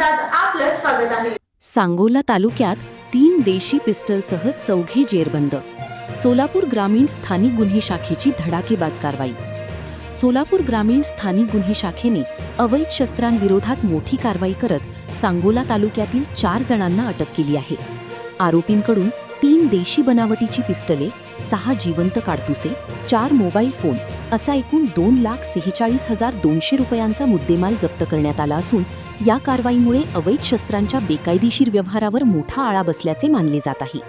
वृत्तपत्रात आपलं स्वागत आहे। सांगोला तालुक्यात 3 देशी पिस्टलसह 4 जेरबंद। सोलापूर ग्रामीण स्थानिक गुन्हे शाखेची धडाकेबाज कारवाई। सोलापूर ग्रामीण स्थानिक गुन्हे शाखेने अवैध शस्त्रांविरोधात मोठी कारवाई करत सांगोला तालुक्यातील 4 जणांना अटक केली आहे। आरोपींकडून 3 देशी बनावटीची पिस्टले, 6 जिवंत काडतुसे, 4 मोबाईल फोन असा एकूण 2,46,200 रुपयांचा मुद्देमाल जप्त करण्यात आला असून या कारवाईमुळे अवैध शस्त्रांच्या बेकायदेशीर व्यवहारावर मोठा आळा बसल्याचे मानले जात आहे।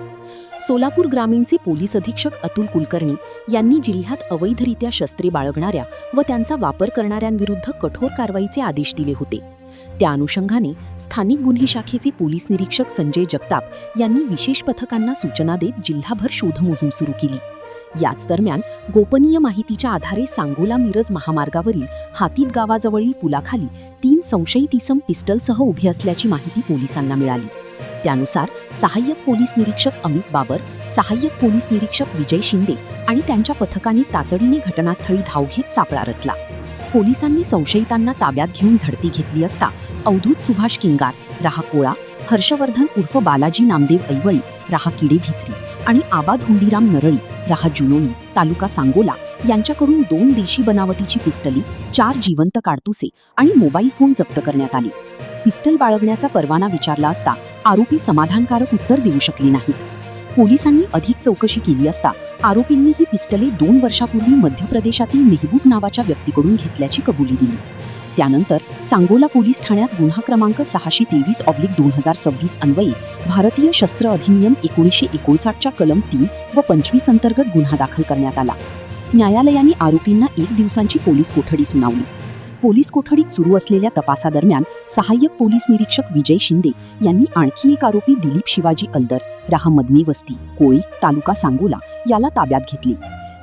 सोलापूर ग्रामीणचे पोलीस अधीक्षक अतुल कुलकर्णी यांनी जिल्ह्यात अवैधरित्या शस्त्रे बाळगणाऱ्या व त्यांचा वापर करणाऱ्यांविरुद्ध कठोर कारवाईचे आदेश दिले होते। त्या अनुषंगाने स्थानिक गुन्हे शाखेचे पोलीस निरीक्षक संजय जगताप यांनी विशेष पथकांना सूचना देत जिल्हाभर शोध मोहीम सुरू केली। याच दरम्यान गोपनीय माहितीच्या आधारे सांगोला मिरज महामार्गावरील हातीत गावाजवळील पुलाखाली 3 संशयित इसम पिस्टलसह उभे असल्याची माहिती पोलिसांना मिळाली। त्यानुसार सहाय्यक पोलीस निरीक्षक अमित बाबर, सहाय्यक पोलीस निरीक्षक विजय शिंदे आणि त्यांच्या पथकाने तातडीने घटनास्थळी धाव घेत सापळा रचला। पोलिसांनी संशयितांना ताब्यात घेऊन झडती घेतली असता अवधूत सुभाष किंगार राहा कोळा, हर्षवर्धन उर्फ बालाजी नामदेव ऐवळी राहा किडे भिसरी आणि आबा धोंडीराम नरळी राहा जुनोनी तालुका सांगोला यांच्याकडून 2 देशी बनावटीची पिस्टली, 4 जिवंत काडतुसे आणि मोबाईल फोन जप्त करण्यात आले। पिस्टल बाळगण्याचा परवाना विचारला असता आरोपी समाधानकारक उत्तर देऊ शकले नाहीत। पोलिसांनी अधिक चौकशी केली असता आरोपींनी ही पिस्टले 2 वर्षापूर्वी मध्य प्रदेशातील मेहबूब नावाच्या व्यक्तीकडून घेतल्याची कबुली दिली। त्यानंतर सांगोला पोलीस ठाण्यात गुन्हा क्रमांक 623/2026 अन्वये भारतीय शस्त्र अधिनियम 1959 च्या कलम 3 व 25 अंतर्गत गुन्हा दाखल करण्यात आला। न्यायालयाने आरोपींना 1 दिवसांची पोलीस कोठडी सुनावली। पोलीस कोठडीत सुरू असलेल्या तपासादरम्यान सहाय्यक पोलीस निरीक्षक विजय शिंदे यांनी आणखी एक आरोपी दिलीप शिवाजी अल्दर राहा मदनी वस्ती कोळी तालुका सांगोला याला ताब्यात घेतले।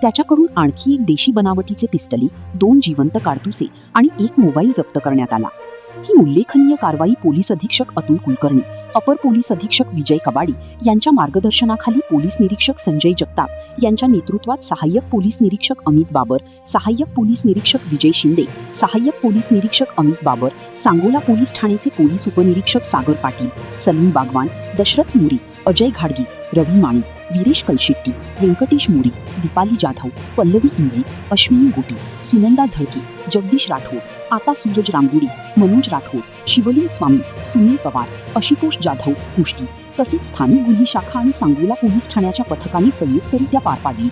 त्याच्याकडून आणखी एक देशी बनावटीचे पिस्टली, 2 जिवंत काडतुसे आणि 1 मोबाईल जप्त करण्यात आला। ही उल्लेखनीय कारवाई पोलीस अधीक्षक अतुल कुलकर्णी, अपर पोलीस अधीक्षक विजय कबाडी यांच्या मार्गदर्शनाखाली पोलीस निरीक्षक संजय जगताप यांच्या नेतृत्वात सहाय्यक पोलीस निरीक्षक अमित बाबर, सहाय्यक पोलीस निरीक्षक विजय शिंदे, सहाय्यक पोलीस निरीक्षक अमित बाबर, सांगोला पोलीस ठाण्याचे पोलीस उपनिरीक्षक सागर पाटील, सलीम बागवान, दशरथ मोरी, अजय घाडगी, रवी माणी, वीरेश कलशेट्टी, व्यंकटेश मोरी, दीपाली जाधव, पल्लवी इंगळे, अश्विनी गोटी, सुनंदा झळके, जगदीश राठोड, आता सूरज रामगुडी, मनोज राठोड, शिवलिंग स्वामी, सुनील पवार, आशुतोष जाधव कुष्टी तसेच स्थानिक गुन्हे शाखा आणि सांगोला पोलीस ठाण्याच्या पथकाने संयुक्तरित्या पार पाडली।